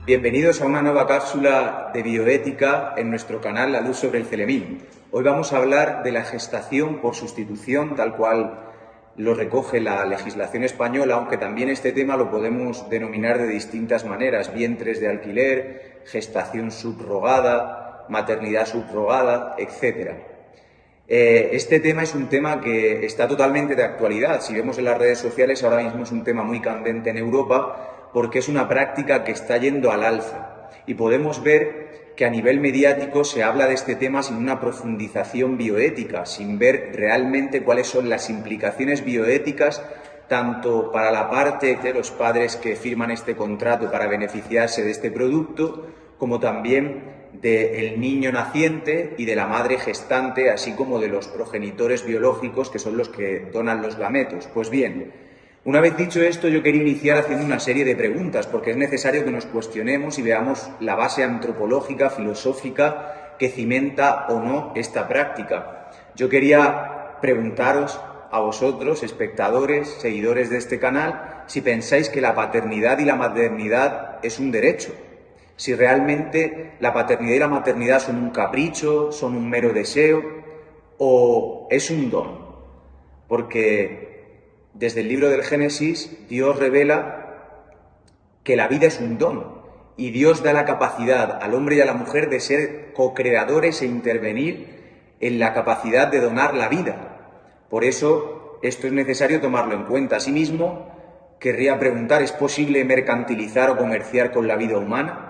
Bienvenidos a una nueva cápsula de bioética en nuestro canal La Luz sobre el Celemín. Hoy vamos a hablar de la gestación por sustitución, tal cual lo recoge la legislación española, aunque también este tema lo podemos denominar de distintas maneras: vientres de alquiler, gestación subrogada, maternidad subrogada, etc. Este tema es un tema que está totalmente de actualidad. Si vemos en las redes sociales, ahora mismo es un tema muy candente en Europa porque es una práctica que está yendo al alza. Y podemos ver que a nivel mediático se habla de este tema sin una profundización bioética, sin ver realmente cuáles son las implicaciones bioéticas tanto para la parte de los padres que firman este contrato para beneficiarse de este producto, como también del niño naciente y de la madre gestante, así como de los progenitores biológicos, que son los que donan los gametos. Pues bien, una vez dicho esto, yo quería iniciar haciendo una serie de preguntas, porque es necesario que nos cuestionemos y veamos la base antropológica, filosófica, que cimenta o no esta práctica. Yo quería preguntaros a vosotros, espectadores, seguidores de este canal, si pensáis que la paternidad y la maternidad es un derecho. Si realmente la paternidad y la maternidad son un capricho, son un mero deseo o es un don. Porque desde el libro del Génesis Dios revela que la vida es un don y Dios da la capacidad al hombre y a la mujer de ser co-creadores e intervenir en la capacidad de donar la vida. Por eso esto es necesario tomarlo en cuenta. Asimismo, querría preguntar, ¿es posible mercantilizar o comerciar con la vida humana?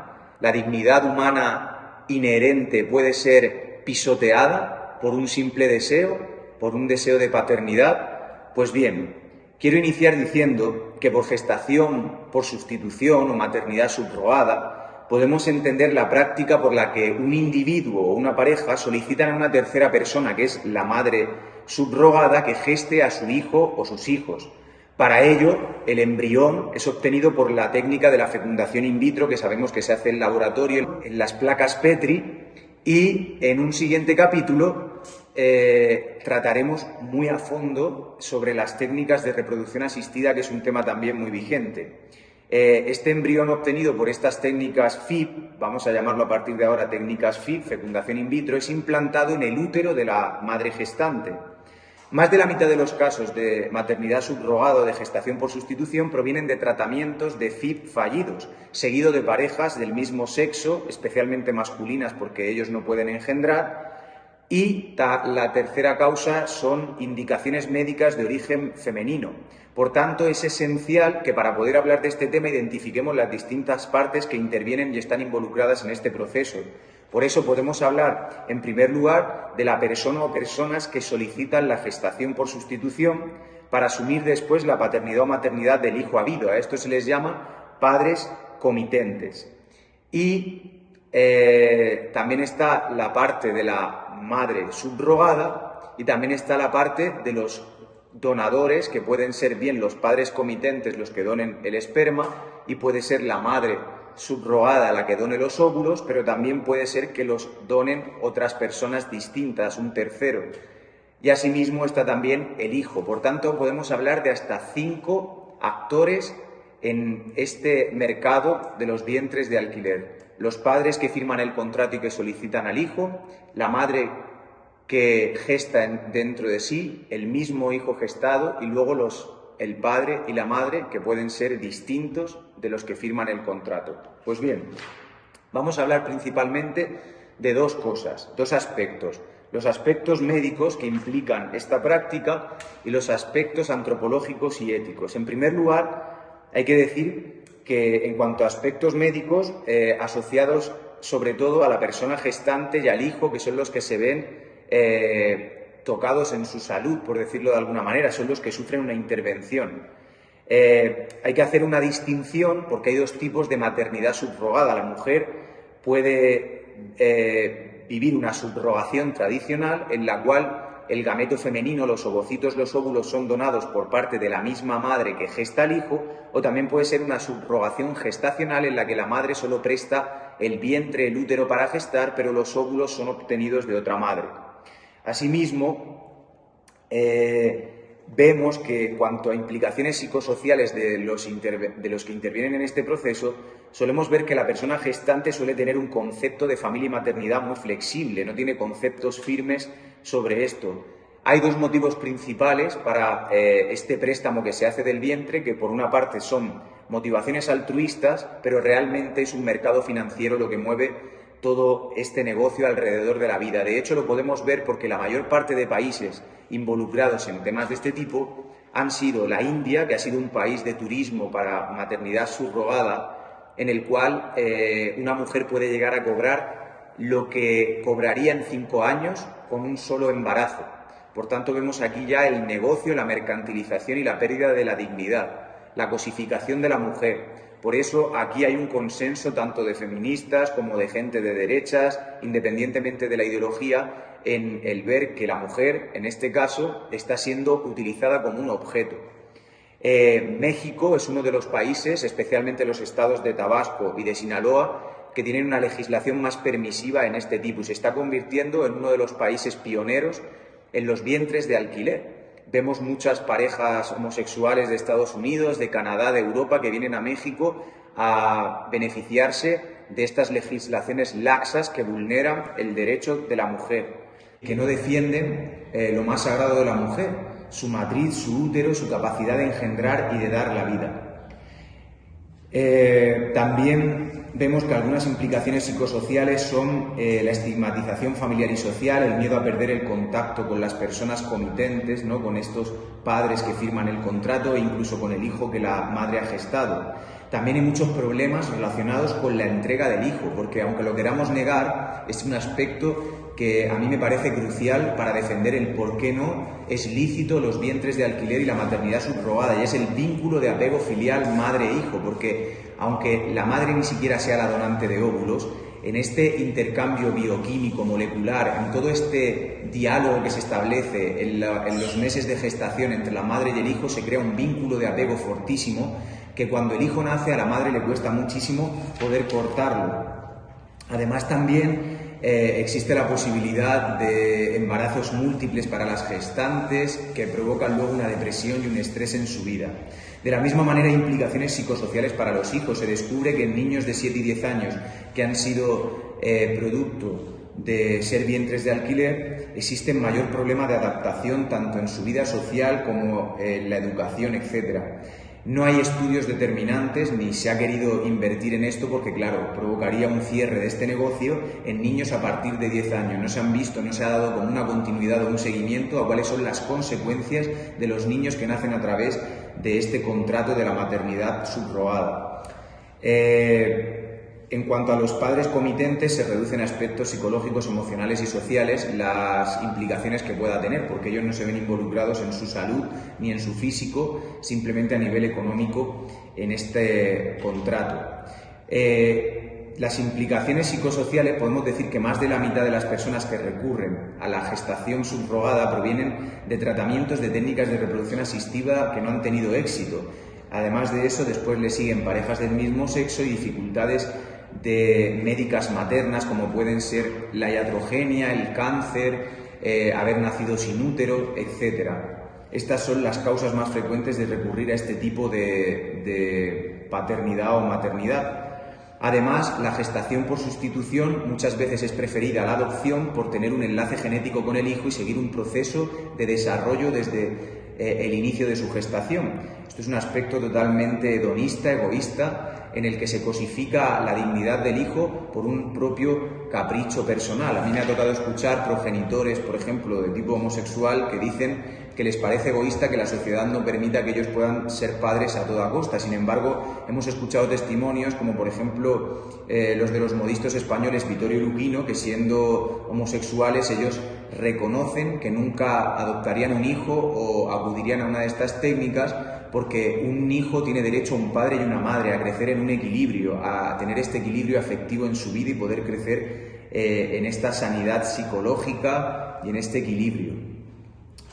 ¿La dignidad humana inherente puede ser pisoteada por un simple deseo, por un deseo de paternidad? Pues bien, quiero iniciar diciendo que por gestación, por sustitución o maternidad subrogada, podemos entender la práctica por la que un individuo o una pareja solicitan a una tercera persona, que es la madre subrogada, que geste a su hijo o sus hijos. Para ello, el embrión es obtenido por la técnica de la fecundación in vitro, que sabemos que se hace en laboratorio, en las placas Petri, y en un siguiente capítulo trataremos muy a fondo sobre las técnicas de reproducción asistida, que es un tema también muy vigente. Este embrión obtenido por estas técnicas FIP, vamos a llamarlo a partir de ahora técnicas FIP, fecundación in vitro, es implantado en el útero de la madre gestante. Más de la mitad de los casos de maternidad subrogada o de gestación por sustitución provienen de tratamientos de FIP fallidos, seguido de parejas del mismo sexo, especialmente masculinas porque ellos no pueden engendrar, y la tercera causa son indicaciones médicas de origen femenino. Por tanto, es esencial que para poder hablar de este tema identifiquemos las distintas partes que intervienen y están involucradas en este proceso. Por eso podemos hablar, en primer lugar, de la persona o personas que solicitan la gestación por sustitución para asumir después la paternidad o maternidad del hijo habido. A esto se les llama padres comitentes. Y también está la parte de la madre subrogada y también está la parte de los donadores, que pueden ser bien los padres comitentes los que donen el esperma y puede ser la madre subrogada la que done los óvulos, pero también puede ser que los donen otras personas distintas, un tercero. Y asimismo está también el hijo. Por tanto, podemos hablar de hasta 5 actores en este mercado de los vientres de alquiler. Los padres que firman el contrato y que solicitan al hijo, la madre que gesta dentro de sí, el mismo hijo gestado y luego el padre y la madre, que pueden ser distintos de los que firman el contrato. Pues bien, vamos a hablar principalmente de dos cosas, dos aspectos: los aspectos médicos que implican esta práctica y los aspectos antropológicos y éticos. En primer lugar, hay que decir que en cuanto a aspectos médicos, asociados sobre todo a la persona gestante y al hijo, que son los que se ven tocados en su salud, por decirlo de alguna manera, son los que sufren una intervención. Hay que hacer una distinción porque hay dos tipos de maternidad subrogada. La mujer puede vivir una subrogación tradicional en la cual el gameto femenino, los ovocitos, los óvulos son donados por parte de la misma madre que gesta al hijo, o también puede ser una subrogación gestacional en la que la madre solo presta el vientre, el útero para gestar, pero los óvulos son obtenidos de otra madre. Asimismo, vemos que en cuanto a implicaciones psicosociales de los que intervienen en este proceso, solemos ver que la persona gestante suele tener un concepto de familia y maternidad muy flexible, no tiene conceptos firmes sobre esto. Hay dos motivos principales para este préstamo que se hace del vientre, que por una parte son motivaciones altruistas, pero realmente es un mercado financiero lo que mueve todo este negocio alrededor de la vida. De hecho, lo podemos ver porque la mayor parte de países involucrados en temas de este tipo han sido la India, que ha sido un país de turismo para maternidad subrogada, en el cual una mujer puede llegar a cobrar lo que cobraría en 5 años con un solo embarazo. Por tanto, vemos aquí ya el negocio, la mercantilización y la pérdida de la dignidad, la cosificación de la mujer. Por eso aquí hay un consenso tanto de feministas como de gente de derechas, independientemente de la ideología, en el ver que la mujer, en este caso, está siendo utilizada como un objeto. México es uno de los países, especialmente los estados de Tabasco y de Sinaloa, que tienen una legislación más permisiva en este tipo y se está convirtiendo en uno de los países pioneros en los vientres de alquiler. Vemos muchas parejas homosexuales de Estados Unidos, de Canadá, de Europa, que vienen a México a beneficiarse de estas legislaciones laxas que vulneran el derecho de la mujer, que no defienden lo más sagrado de la mujer, su matriz, su útero, su capacidad de engendrar y de dar la vida. También vemos que algunas implicaciones psicosociales son la estigmatización familiar y social, el miedo a perder el contacto con las personas comitentes, ¿no?, con estos padres que firman el contrato e incluso con el hijo que la madre ha gestado. También hay muchos problemas relacionados con la entrega del hijo, porque aunque lo queramos negar, es un aspecto que a mí me parece crucial para defender el por qué no es lícito los vientres de alquiler y la maternidad subrogada, y es el vínculo de apego filial madre-hijo, porque aunque la madre ni siquiera sea la donante de óvulos, en este intercambio bioquímico, molecular, en todo este diálogo que se establece en los meses de gestación entre la madre y el hijo, se crea un vínculo de apego fortísimo que cuando el hijo nace a la madre le cuesta muchísimo poder cortarlo. Además, también existe la posibilidad de embarazos múltiples para las gestantes que provocan luego una depresión y un estrés en su vida. De la misma manera, hay implicaciones psicosociales para los hijos. Se descubre que en niños de 7 y 10 años que han sido producto de ser vientres de alquiler, existe mayor problema de adaptación tanto en su vida social como en la educación, etc. No hay estudios determinantes ni se ha querido invertir en esto porque, claro, provocaría un cierre de este negocio en niños a partir de 10 años. No se han visto, no se ha dado como una continuidad o un seguimiento a cuáles son las consecuencias de los niños que nacen a través de este contrato de la maternidad subrogada. En cuanto a los padres comitentes, se reducen aspectos psicológicos, emocionales y sociales las implicaciones que pueda tener, porque ellos no se ven involucrados en su salud ni en su físico, simplemente a nivel económico en este contrato. Las implicaciones psicosociales, podemos decir que más de la mitad de las personas que recurren a la gestación subrogada provienen de tratamientos de técnicas de reproducción asistida que no han tenido éxito. Además de eso, después le siguen parejas del mismo sexo y dificultades de médicas maternas como pueden ser la iatrogenia, el cáncer, haber nacido sin útero, etc. Estas son las causas más frecuentes de recurrir a este tipo de paternidad o maternidad. Además, la gestación por sustitución muchas veces es preferida a la adopción por tener un enlace genético con el hijo y seguir un proceso de desarrollo desde el inicio de su gestación. Esto es un aspecto totalmente hedonista, egoísta, en el que se cosifica la dignidad del hijo por un propio capricho personal. A mí me ha tocado escuchar progenitores, por ejemplo, de tipo homosexual, que dicen que les parece egoísta que la sociedad no permita que ellos puedan ser padres a toda costa. Sin embargo, hemos escuchado testimonios como, por ejemplo, los de los modistos españoles Vittorio y Luquino, que siendo homosexuales ellos reconocen que nunca adoptarían un hijo o acudirían a una de estas técnicas porque un hijo tiene derecho a un padre y una madre, a crecer en un equilibrio, a tener este equilibrio afectivo en su vida y poder crecer en esta sanidad psicológica y en este equilibrio.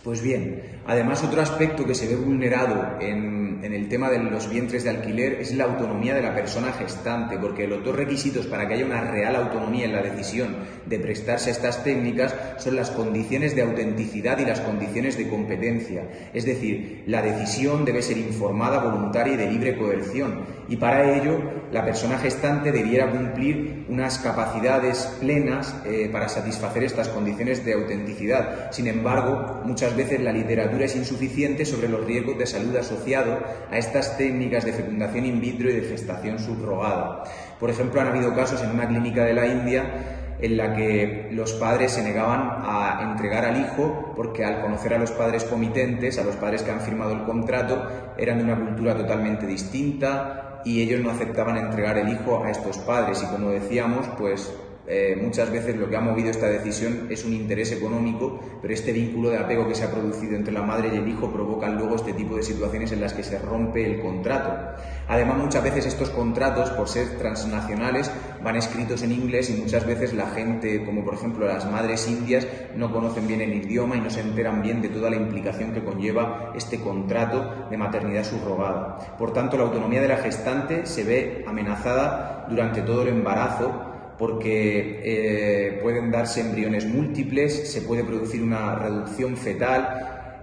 Pues bien, Además, otro aspecto que se ve vulnerado en el tema de los vientres de alquiler es la autonomía de la persona gestante, porque los dos requisitos para que haya una real autonomía en la decisión de prestarse a estas técnicas son las condiciones de autenticidad y las condiciones de competencia. Es decir, la decisión debe ser informada, voluntaria y de libre coerción, y para ello la persona gestante debiera cumplir unas capacidades plenas para satisfacer estas condiciones de autenticidad. Sin embargo, muchas veces la literatura es insuficiente sobre los riesgos de salud asociados a estas técnicas de fecundación in vitro y de gestación subrogada. Por ejemplo, han habido casos en una clínica de la India en la que los padres se negaban a entregar al hijo porque al conocer a los padres comitentes, a los padres que han firmado el contrato, eran de una cultura totalmente distinta y ellos no aceptaban entregar el hijo a estos padres. Y como decíamos, pues muchas veces lo que ha movido esta decisión es un interés económico, pero este vínculo de apego que se ha producido entre la madre y el hijo provocan luego este tipo de situaciones en las que se rompe el contrato. Además, muchas veces estos contratos, por ser transnacionales, van escritos en inglés y muchas veces la gente, como por ejemplo las madres indias, no conocen bien el idioma y no se enteran bien de toda la implicación que conlleva este contrato de maternidad subrogada. Por tanto, la autonomía de la gestante se ve amenazada durante todo el embarazo, porque pueden darse embriones múltiples, se puede producir una reducción fetal.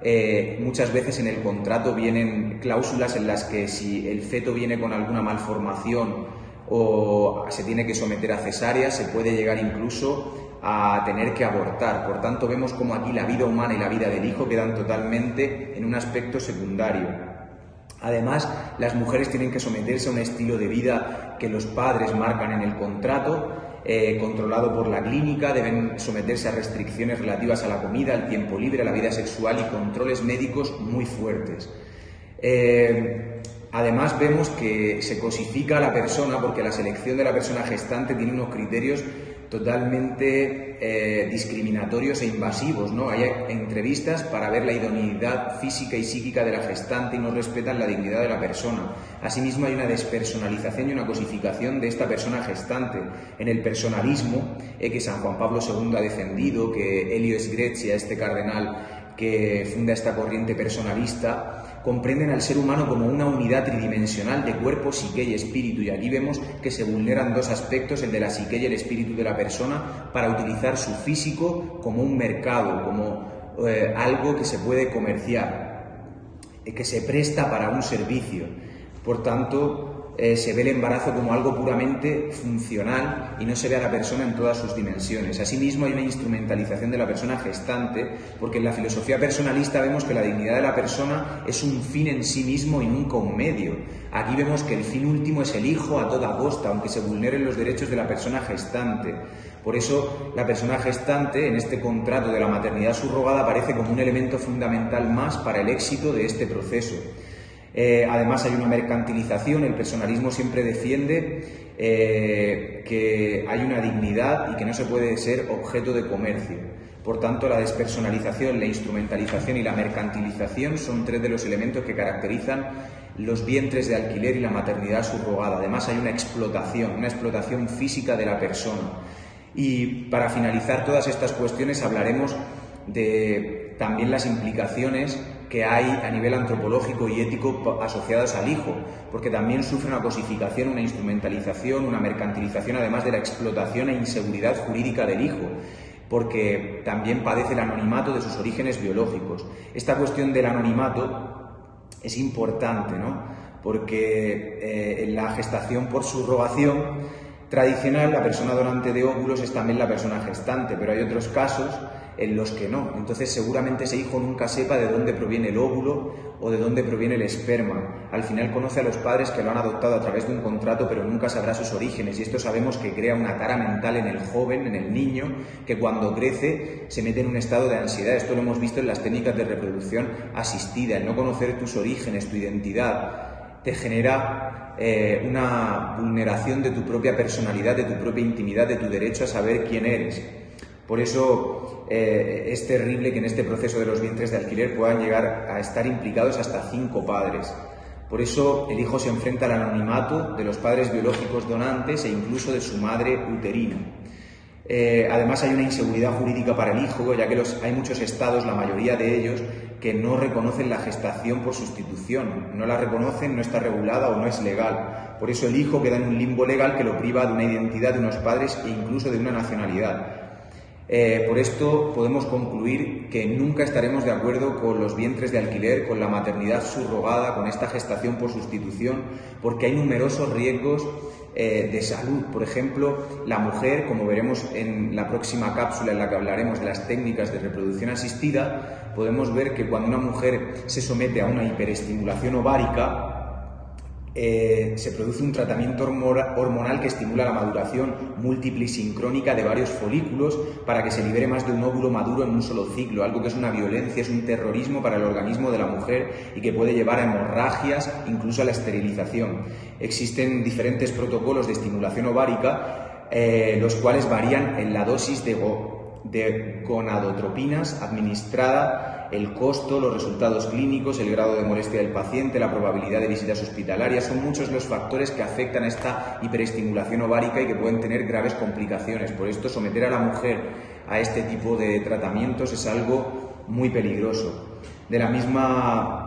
Muchas veces en el contrato vienen cláusulas en las que si el feto viene con alguna malformación o se tiene que someter a cesárea, se puede llegar incluso a tener que abortar. Por tanto, vemos como aquí la vida humana y la vida del hijo quedan totalmente en un aspecto secundario. Además, las mujeres tienen que someterse a un estilo de vida que los padres marcan en el contrato, controlado por la clínica, deben someterse a restricciones relativas a la comida, al tiempo libre, a la vida sexual y controles médicos muy fuertes. Además, vemos que se cosifica a la persona porque la selección de la persona gestante tiene unos criterios totalmente discriminatorios e invasivos, ¿no? Hay entrevistas para ver la idoneidad física y psíquica de la gestante y no respetan la dignidad de la persona. Asimismo, hay una despersonalización y una cosificación de esta persona gestante. En el personalismo, que San Juan Pablo II ha defendido, que Elio Sgrezia, este cardenal que funda esta corriente personalista, comprenden al ser humano como una unidad tridimensional de cuerpo, psique y espíritu, y aquí vemos que se vulneran dos aspectos, el de la psique y el espíritu de la persona, para utilizar su físico como un mercado, como algo que se puede comerciar, que se presta para un servicio. Por tanto, se ve el embarazo como algo puramente funcional y no se ve a la persona en todas sus dimensiones. Asimismo, hay una instrumentalización de la persona gestante, porque en la filosofía personalista vemos que la dignidad de la persona es un fin en sí mismo y nunca un medio. Aquí vemos que el fin último es el hijo a toda costa, aunque se vulneren los derechos de la persona gestante. Por eso, la persona gestante, en este contrato de la maternidad subrogada, aparece como un elemento fundamental más para el éxito de este proceso. Además, hay una mercantilización. El personalismo siempre defiende que hay una dignidad y que no se puede ser objeto de comercio. Por tanto, la despersonalización, la instrumentalización y la mercantilización son tres de los elementos que caracterizan los vientres de alquiler y la maternidad subrogada. Además, hay una explotación física de la persona. Y para finalizar todas estas cuestiones hablaremos de también las implicaciones que hay a nivel antropológico y ético asociadas al hijo, porque también sufre una cosificación, una instrumentalización, una mercantilización, además de la explotación e inseguridad jurídica del hijo, porque también padece el anonimato de sus orígenes biológicos. Esta cuestión del anonimato es importante, ¿no? Porque en la gestación por subrogación tradicional, la persona donante de óvulos es también la persona gestante, pero hay otros casos en los que no. Entonces, seguramente ese hijo nunca sepa de dónde proviene el óvulo o de dónde proviene el esperma. Al final conoce a los padres que lo han adoptado a través de un contrato, pero nunca sabrá sus orígenes. Y esto sabemos que crea una tara mental en el joven, en el niño, que cuando crece se mete en un estado de ansiedad. Esto lo hemos visto en las técnicas de reproducción asistida. El no conocer tus orígenes, tu identidad, te genera una vulneración de tu propia personalidad, de tu propia intimidad, de tu derecho a saber quién eres. Por eso es terrible que en este proceso de los vientres de alquiler puedan llegar a estar implicados hasta 5 padres. Por eso el hijo se enfrenta al anonimato de los padres biológicos donantes e incluso de su madre uterina. Además, hay una inseguridad jurídica para el hijo, ya que hay muchos estados, la mayoría de ellos, que no reconocen la gestación por sustitución, no la reconocen, no está regulada o no es legal. Por eso el hijo queda en un limbo legal que lo priva de una identidad, de unos padres e incluso de una nacionalidad. Por esto podemos concluir que nunca estaremos de acuerdo con los vientres de alquiler, con la maternidad subrogada, con esta gestación por sustitución, porque hay numerosos riesgos de salud. Por ejemplo, la mujer, como veremos en la próxima cápsula en la que hablaremos de las técnicas de reproducción asistida, podemos ver que cuando una mujer se somete a una hiperestimulación ovárica, se produce un tratamiento hormonal que estimula la maduración múltiple y sincrónica de varios folículos para que se libere más de un óvulo maduro en un solo ciclo, algo que es una violencia, es un terrorismo para el organismo de la mujer y que puede llevar a hemorragias, incluso a la esterilización. Existen diferentes protocolos de estimulación ovárica, los cuales varían en la dosis de gonadotropinas administrada, el costo, los resultados clínicos, el grado de molestia del paciente, la probabilidad de visitas hospitalarias. Son muchos los factores que afectan a esta hiperestimulación ovárica y que pueden tener graves complicaciones. Por esto, someter a la mujer a este tipo de tratamientos es algo muy peligroso. De la misma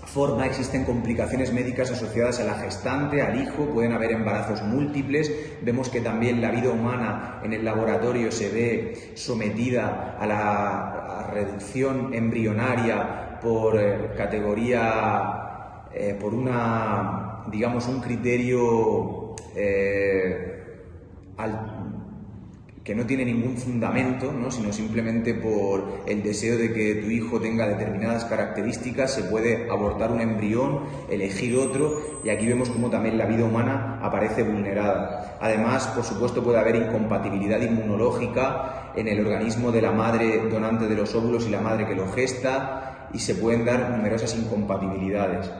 forma, existen complicaciones médicas asociadas a la gestante, al hijo, pueden haber embarazos múltiples. Vemos que también la vida humana en el laboratorio se ve sometida a la reducción embrionaria por categoría, por un criterio que no tiene ningún fundamento, ¿no? Sino simplemente por el deseo de que tu hijo tenga determinadas características, se puede abortar un embrión, elegir otro, y aquí vemos cómo también la vida humana aparece vulnerada. Además, por supuesto, puede haber incompatibilidad inmunológica en el organismo de la madre donante de los óvulos y la madre que lo gesta, y se pueden dar numerosas incompatibilidades.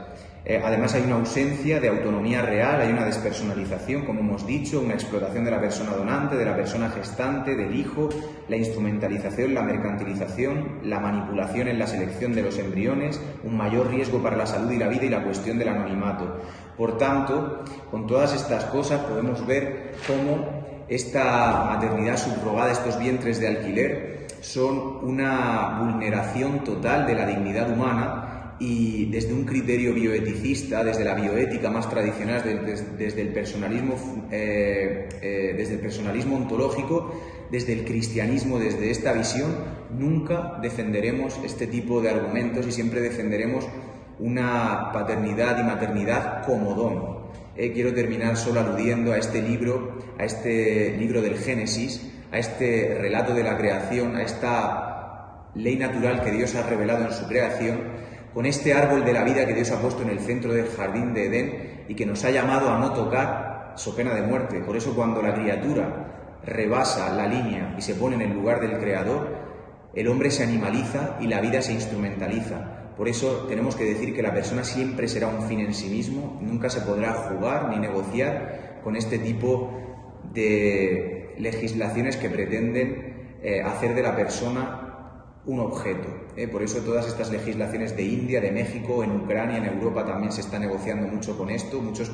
Además, hay una ausencia de autonomía real, hay una despersonalización, como hemos dicho, una explotación de la persona donante, de la persona gestante, del hijo, la instrumentalización, la mercantilización, la manipulación en la selección de los embriones, un mayor riesgo para la salud y la vida y la cuestión del anonimato. Por tanto, con todas estas cosas podemos ver cómo esta maternidad subrogada, estos vientres de alquiler, son una vulneración total de la dignidad humana. Y desde un criterio bioeticista, desde la bioética más tradicional, desde el personalismo ontológico, desde el cristianismo, desde esta visión, nunca defenderemos este tipo de argumentos y siempre defenderemos una paternidad y maternidad como don. Quiero terminar solo aludiendo a este libro del Génesis, a este relato de la creación, a esta ley natural que Dios ha revelado en su creación, con este árbol de la vida que Dios ha puesto en el centro del jardín de Edén y que nos ha llamado a no tocar, so pena de muerte. Por eso, cuando la criatura rebasa la línea y se pone en el lugar del Creador, el hombre se animaliza y la vida se instrumentaliza. Por eso tenemos que decir que la persona siempre será un fin en sí mismo, nunca se podrá jugar ni negociar con este tipo de legislaciones que pretenden hacer de la persona un objeto. Por eso todas estas legislaciones de India, de México, en Ucrania, en Europa también se está negociando mucho con esto. Muchas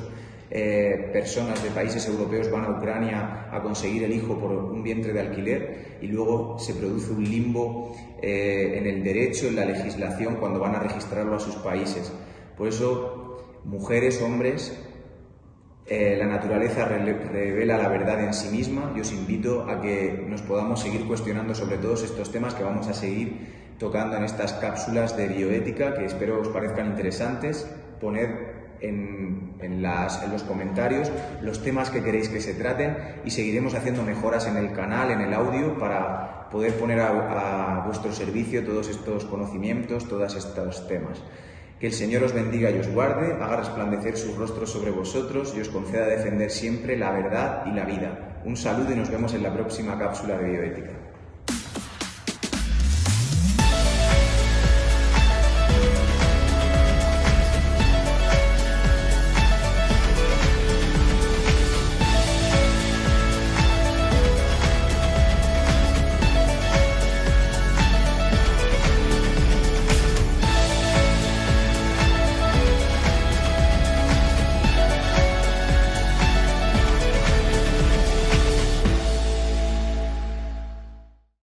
personas de países europeos van a Ucrania a conseguir el hijo por un vientre de alquiler y luego se produce un limbo en el derecho, en la legislación, cuando van a registrarlo a sus países. Por eso, mujeres, hombres, la naturaleza revela la verdad en sí misma. Yo os invito a que nos podamos seguir cuestionando sobre todos estos temas que vamos a seguir tocando en estas cápsulas de bioética, que espero os parezcan interesantes. Poned en los comentarios los temas que queréis que se traten y seguiremos haciendo mejoras en el canal, en el audio, para poder poner a vuestro servicio todos estos conocimientos, todos estos temas. Que el Señor os bendiga y os guarde, haga resplandecer su rostro sobre vosotros y os conceda defender siempre la verdad y la vida. Un saludo y nos vemos en la próxima cápsula de bioética.